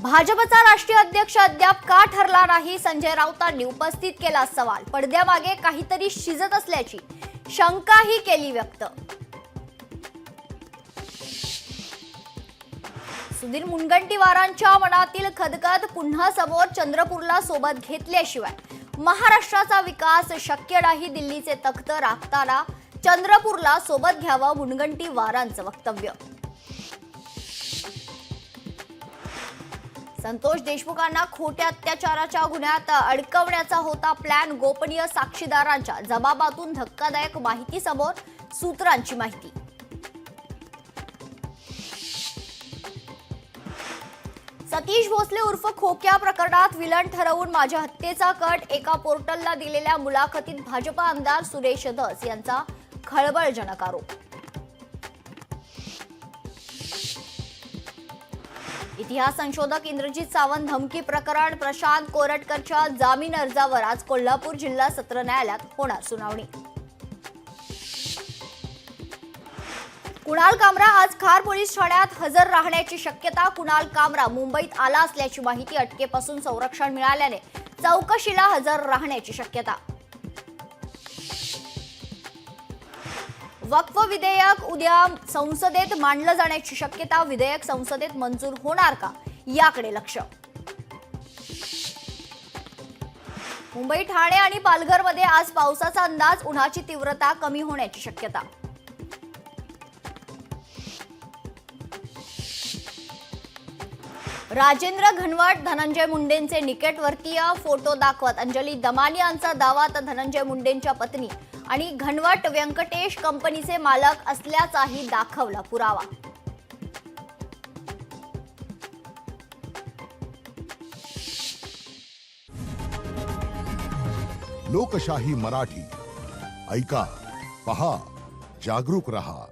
भाजपचा राष्ट्रीय अध्यक्ष अद्याप का ठरला नाही, संजय राऊतांनी उपस्थित केला सवाल. पडद्यामागे काहीतरी शिजत असल्याची शंकाही केली व्यक्त. सुधीर मुनगंटीवारांच्या मनातील खदखद पुन्हा समोर. चंद्रपूरला सोबत घेतल्याशिवाय महाराष्ट्राचा विकास शक्य नाही. दिल्लीचे तख्त राखताना चंद्रपूरला सोबत घ्यावं, मुनगंटीवारांचं वक्तव्य. संतोष देशमुखांना खोट्या अत्याचाराच्या गुन्ह्यात अडकवण्याचा होता प्लॅन. गोपनीय साक्षीदारांच्या जबाबातून धक्कादायक माहिती समोर. सूत्रांची माहिती. सतीश भोसले उर्फ खोक्या प्रकरणात विलन ठरवून माझ्या हत्येचा कट. एका पोर्टलला दिलेल्या मुलाखतीत भाजप आमदार सुरेश धस यांचा खळबळजनक आरोप. इतिहास संशोधक इंद्रजित सावंत धमकी प्रकरण. प्रशांत कोरटकरच्या जामीन अर्जावर आज कोल्हापूर जिल्हा सत्र न्यायालयात होणार सुनावणी. कुणाल कामरा आज खार पोलीस ठाण्यात हजर राहण्याची शक्यता. कुणाल कामरा मुंबईत आला असल्याची माहिती. अटकेपासून संरक्षण मिळाल्याने चौकशीला हजर राहण्याची शक्यता. वक्फ विधेयक उद्या संसदेत मांडलं जाण्याची शक्यता. विधेयक संसदेत मंजूर होणार का, याकडे लक्ष. मुंबई, ठाणे आणि पालघरमध्ये आज पावसाचा अंदाज. उन्हाची तीव्रता कमी होण्याची शक्यता. राजेंद्र घनवट धनंजय मुंडेंचे निकटवर्तीय फोटो दाखवत अंजली दमानी यांचा दावा. तर धनंजय मुंडेंच्या पत्नी आणि घनवट व्यंकटेश कंपनीचे मालक असल्याचाही दाखवला पुरावा. लोकशाही मराठी ऐका, पहा, जागरूक रहा.